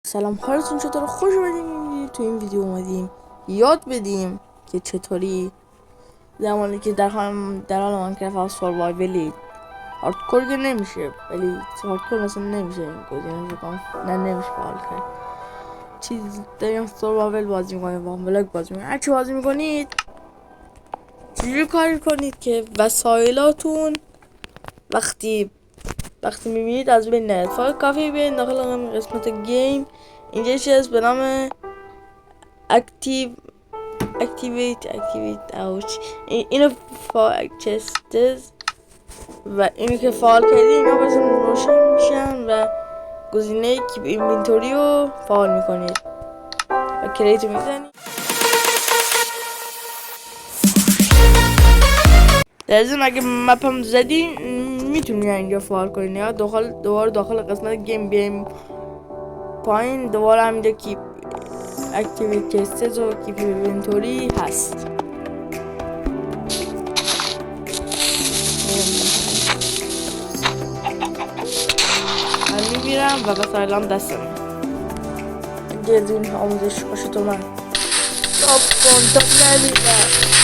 سلام، حالتون چطور؟ خوش اومدیم. تو این ویدیو اومدیم یاد بدیم که چطوری زمانی که در حال ماینکرافت ها سروایولی هاردکور که نمیشه، ولی هاردکور مثلا نمیشه این گزینه بکنم، نه نمیشه فعال کرد. چیز داریم سروایول بازی میکنیم، با بلاک بازی میکنیم. هرچی بازی میکنید چجوری کار کنید که وسایلاتون وقتی میبینید از بین نرد. فقط کافی بیاین داخل قسمت گیم. اینجا چیز هست به نام اکتیویت اوچ، اینو چستز و اینو که فعال کردی اینا بازم روشن میشن و گزینه کیپ اینوینتوری رو فعال میکنید و کریت رو میزنید. در ضمن اگه مپم زدی میتونی اینجا فعال کنید یا دوباره داخل قسمت گیم بیایم پایین، دوباره همینجا کیپ اکتیویت چستز و کیپ اینوینتوری هست. من میبیرم و وسایلام دستم. اینجا از این آموزش باشه تو من تاپ کن، تاپ نمیدم.